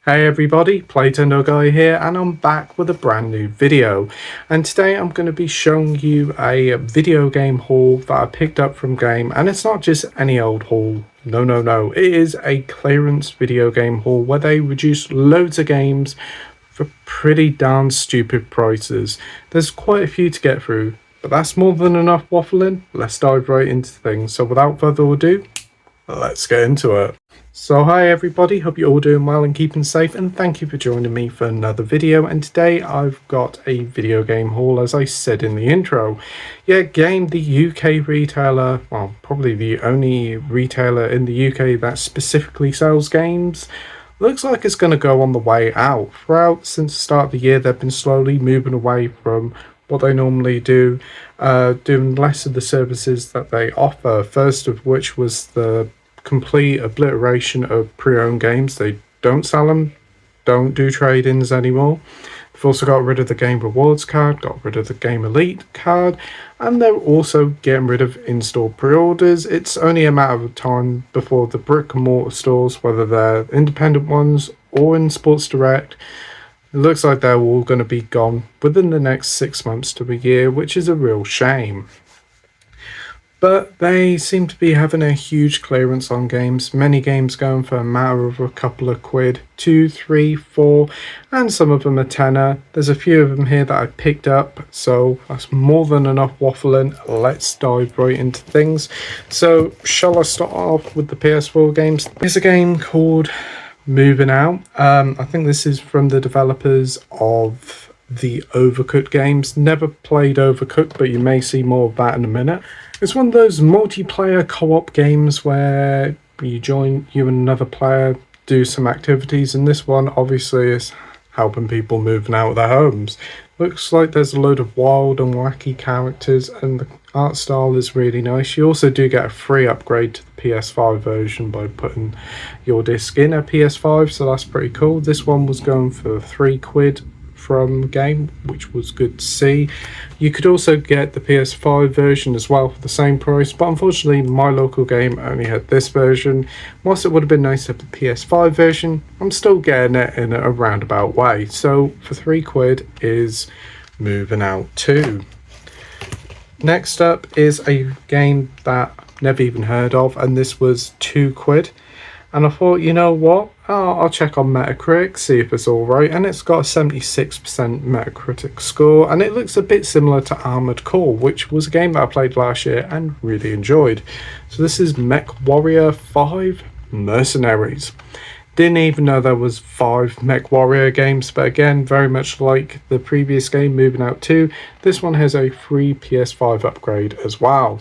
Hey everybody, Playtendoguy here, and I'm back with a brand new video. And today I'm going to be showing you a video game haul that I picked up from Game, and it's not just any old haul. No. It is a clearance video game haul where they reduce loads of games for pretty darn stupid prices. There's quite a few to get through, but that's more than enough waffling. Let's dive right into things. So without further ado, let's get into it. So hi everybody, hope you're all doing well and keeping safe, and thank you for joining me for another video. And today I've got a video game haul, as I said in the intro. Yeah, Game, the UK retailer, well, probably the only retailer in the UK that specifically sells games, looks like it's going to go on the way out. Since the start of the year, they've been slowly moving away from what they normally do, doing less of the services that they offer. First of which was the complete obliteration of pre-owned games. They don't sell them, don't do trade-ins anymore. They've also got rid of the Game Rewards card, got rid of the Game Elite card, and they're also getting rid of in-store pre-orders. It's only a matter of time before the brick and mortar stores, whether they're independent ones or in Sports Direct, it looks like they're all going to be gone within the next 6 months to a year, which is a real shame. But they seem to be having a huge clearance on games. Many games going for a matter of a couple of quid, 2, 3, 4, and some of them a tenner. There's a few of them here that I picked up, so that's more than enough waffling. Let's dive right into things. So shall I start off with the PS4 games? There's a game called Moving Out. I think this is from the developers of the Overcooked games. Never played Overcooked, but you may see more of that in a minute. It's one of those multiplayer co-op games where you and another player do some activities, and this one obviously is helping people moving out of their homes. Looks like there's a load of wild and wacky characters, and the art style is really nice. You also do get a free upgrade to the PS5 version by putting your disc in a PS5, so that's pretty cool. This one was going for £3 from Game, which was good to see. You could also get the PS5 version as well for the same price, but unfortunately my local Game only had this version. Whilst it would have been nice to have the PS5 version, I'm still getting it in a roundabout way. So for £3 is Moving Out 2. Next up is a game that I've never even heard of, and this was £2. And I thought, you know what, I'll check on Metacritic, see if it's alright, and it's got a 76% Metacritic score, and it looks a bit similar to Armored Core, which was a game that I played last year and really enjoyed. So this is Mech Warrior 5 Mercenaries. Didn't even know there was 5 Mech Warrior games, but again, very much like the previous game, Moving Out 2, this one has a free PS5 upgrade as well.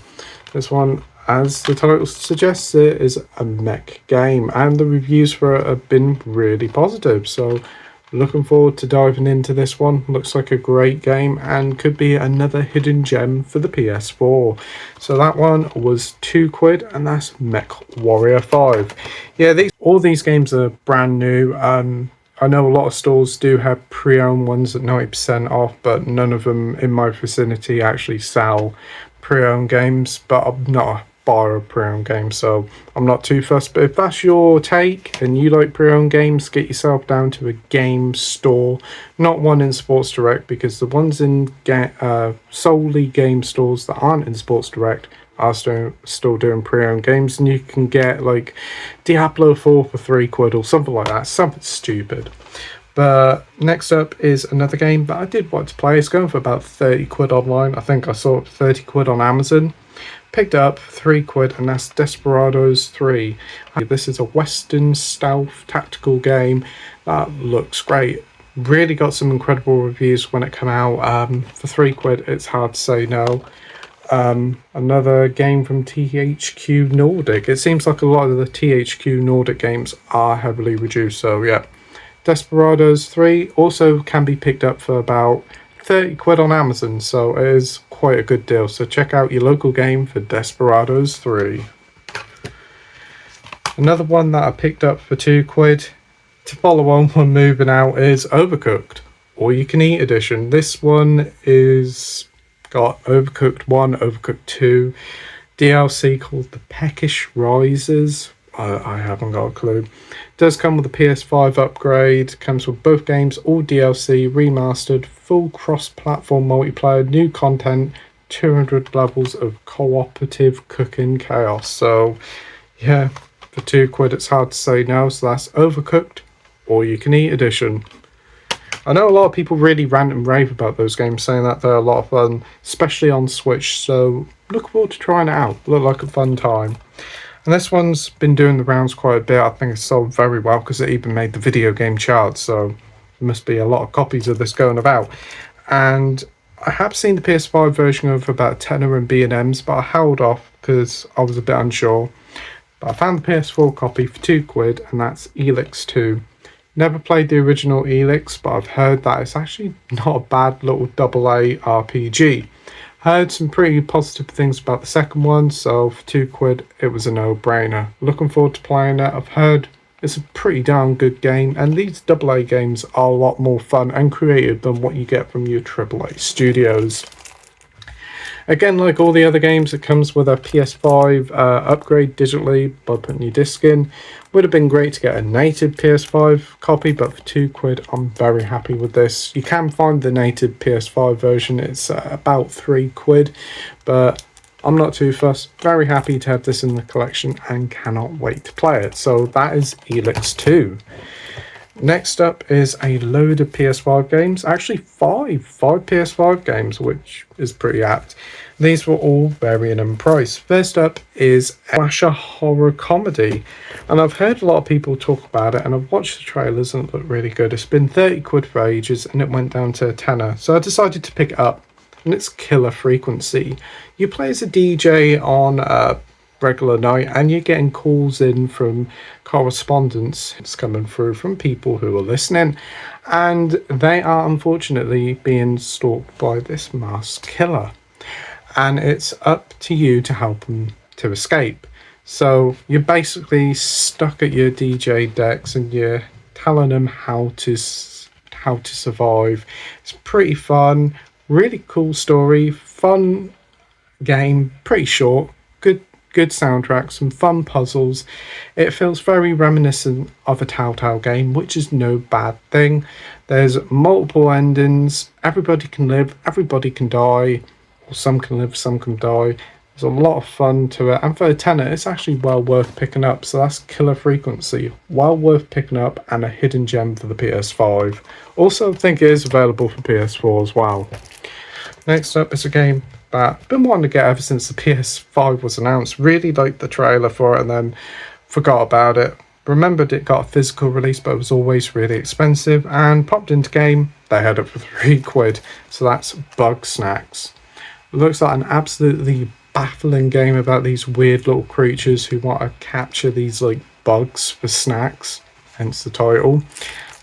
This one, as the title suggests, it is a mech game, and the reviews for it have been really positive. So looking forward to diving into this one. Looks like a great game and could be another hidden gem for the PS4. So that one was £2, and that's Mech Warrior 5. Yeah, all these games are brand new. I know a lot of stores do have pre-owned ones at 90% off, but none of them in my vicinity actually sell pre-owned games. But I'm not a buyer of pre-owned games, so I'm not too fussed. But if that's your take and you like pre-owned games, get yourself down to a game store, not one in Sports Direct, because the ones in solely game stores that aren't in Sports Direct are still doing pre-owned games, and you can get like Diablo 4 for £3 or something like that, something stupid. But next up is another game that I did want to play. It's going for about £30 online. I think I saw it £30 on Amazon. Picked up £3, and that's Desperados 3. This is a Western stealth tactical game that looks great. Really got some incredible reviews when it came out. For £3, it's hard to say no. Another game from THQ Nordic. It seems like a lot of the THQ Nordic games are heavily reduced, so yeah. Desperados 3 also can be picked up for about £30 on Amazon, so it is quite a good deal. So check out your local Game for Desperados 3. Another one that I picked up for £2 to follow on when Moving Out is Overcooked All You Can Eat Edition. This one is got Overcooked 1, Overcooked 2, DLC called The Peckish Rises. I haven't got a clue. Does come with a PS5 upgrade, comes with both games, all DLC, remastered, full cross-platform multiplayer, new content, 200 levels of cooperative cooking chaos. So yeah, for £2 it's hard to say no, so that's Overcooked All You Can Eat edition. I know a lot of people really rant and rave about those games, saying that they're a lot of fun, especially on Switch, so look forward to trying it out. Look like a fun time. And this one's been doing the rounds quite a bit. I think it's sold very well because it even made the video game charts, so there must be a lot of copies of this going about. And I have seen the PS5 version of about tenner and B&Ms, but I held off because I was a bit unsure. But I found the PS4 copy for £2, and that's Elix 2. Never played the original Elix, but I've heard that it's actually not a bad little AA RPG. Heard some pretty positive things about the second one, so for £2 it was a no-brainer. Looking forward to playing it. I've heard it's a pretty darn good game, and these AA games are a lot more fun and creative than what you get from your AAA studios. Again, like all the other games, it comes with a PS5 upgrade digitally by putting your disc in. Would have been great to get a native PS5 copy, but for £2 I'm very happy with this. You can find the native PS5 version, it's about £3, but I'm not too fussed. Very happy to have this in the collection and cannot wait to play it. So that is Elix 2. Next up is a load of PS5 games, actually five PS5 games, which is pretty apt. These were all varying in price. First up is a slasher horror comedy, and I've heard a lot of people talk about it, and I've watched the trailers and it looked really good. It's been £30 for ages and it went down to a tenner, so I decided to pick it up, and it's Killer Frequency. You play as a DJ on a regular night, and you're getting calls in from correspondence. It's coming through from people who are listening, and they are unfortunately being stalked by this masked killer, and it's up to you to help them to escape. So you're basically stuck at your DJ decks and you're telling them how to survive. It's pretty fun, really cool story, fun game, pretty short, good soundtrack, some fun puzzles. It feels very reminiscent of a Telltale game, which is no bad thing. There's multiple endings, everybody can live, everybody can die, or some can live, some can die. There's a lot of fun to it, and for a tenner it's actually well worth picking up. So that's Killer Frequency, well worth picking up, and a hidden gem for the PS5. Also I think it is available for PS4 as well. Next up is a game that I've been wanting to get ever since the PS5 was announced. Really liked the trailer for it and then forgot about it. Remembered it got a physical release, but it was always really expensive, and popped into game, they had it for £3. So that's Bug Snacks. It looks like an absolutely baffling game about these weird little creatures who want to capture these like bugs for snacks, hence the title.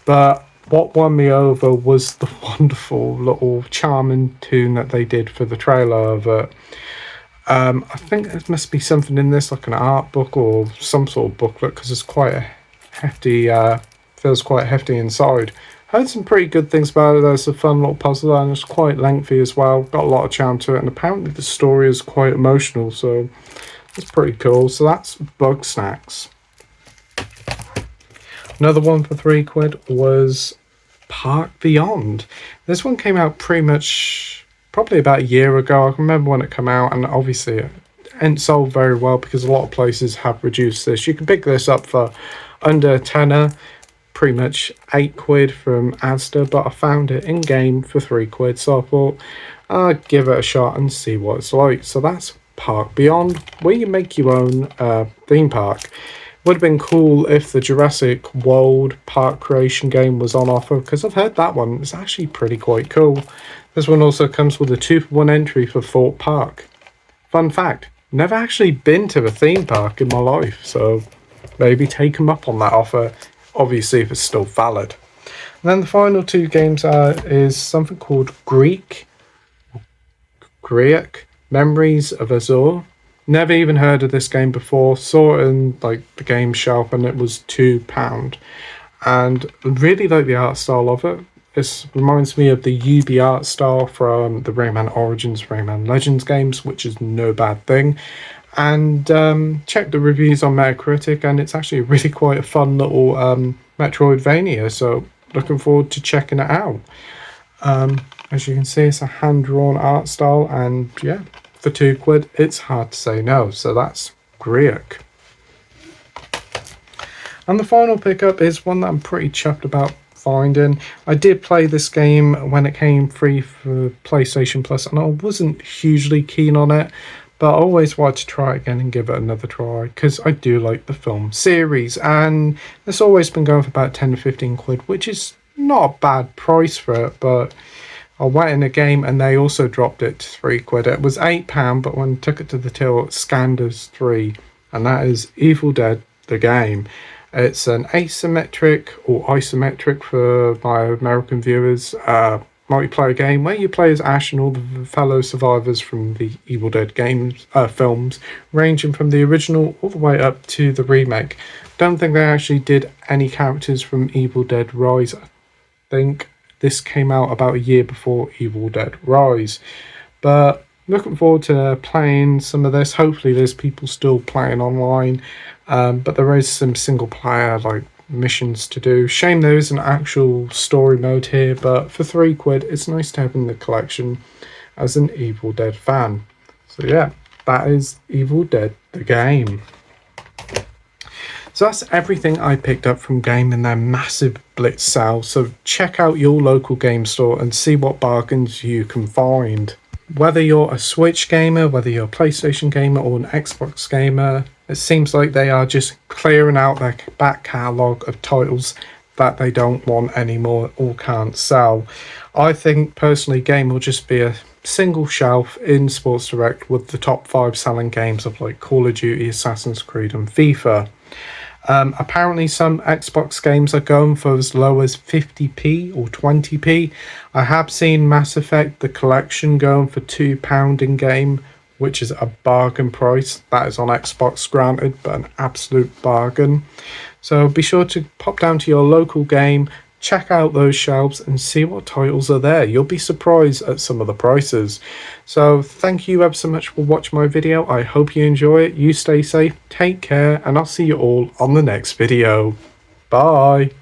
But what won me over was the wonderful little charming tune that they did for the trailer of it. I think there must be something in this, like an art book or some sort of booklet, because it's quite a hefty, feels quite hefty inside. Heard some pretty good things about it. There's a fun little puzzle and it's quite lengthy as well. Got a lot of charm to it, and apparently the story is quite emotional, so it's pretty cool. So that's Bug Snacks. Another one for £3 was Park Beyond. This one came out pretty much probably about a year ago. I can remember when it came out, and obviously it ain't sold very well because a lot of places have reduced this. You can pick this up for under a tenner, pretty much £8 from Asda, but I found it in game for £3, so I thought I'd give it a shot and see what it's like. So that's Park Beyond, where you make your own theme park. Would have been cool if the Jurassic World park creation game was on offer, because I've heard that one is actually pretty quite cool. This one also comes with a 2-for-1 entry for Thorpe Park. Fun fact, never actually been to a theme park in my life, so maybe take them up on that offer, obviously if it's still valid. And then the final two games is something called Greek Memories of Azure. Never even heard of this game before. Saw it in like the game shelf and it was £2. And really like the art style of it. This reminds me of the UB art style from the Rayman Origins, Rayman Legends games, which is no bad thing. and check the reviews on Metacritic, and it's actually really quite a fun little Metroidvania, so looking forward to checking it out. As you can see, it's a hand-drawn art style, and yeah, for £2 it's hard to say no, so that's great. And the final pickup is one that I'm pretty chuffed about finding. I did play this game when it came free for PlayStation Plus, and I wasn't hugely keen on it, but I always wanted to try it again and give it another try because I do like the film series, and it's always been going for about 10 to 15 quid, which is not a bad price for it. But I went in a game and they also dropped it to £3. It was £8, but when I took it to the till, it scanned as 3, and that is Evil Dead the game. It's an asymmetric or isometric for my American viewers multiplayer game where you play as Ash and all the fellow survivors from the Evil Dead games films, ranging from the original all the way up to the remake. Don't think they actually did any characters from Evil Dead Rise. I think this came out about a year before Evil Dead Rise, but looking forward to playing some of this. Hopefully there's people still playing online, but there is some single player like missions to do. Shame there isn't actual story mode here, but for £3 it's nice to have in the collection as an Evil Dead fan. So yeah, that is Evil Dead the game. So that's everything I picked up from Game in their massive blitz sale. So check out your local game store and see what bargains you can find. Whether you're a Switch gamer, whether you're a PlayStation gamer or an Xbox gamer, it seems like they are just clearing out their back catalogue of titles that they don't want anymore or can't sell. I think personally Game will just be a single shelf in Sports Direct with the top 5 selling games of like Call of Duty, Assassin's Creed and FIFA. Apparently some Xbox games are going for as low as 50p or 20p. I have seen Mass Effect the collection going for £2 in game, which is a bargain price. That is on Xbox, granted, but an absolute bargain. So be sure to pop down to your local game, check out those shelves and see what titles are there. You'll be surprised at some of the prices. So thank you ever so much for watching my video. I hope you enjoy it. You stay safe, take care, and I'll see you all on the next video. Bye.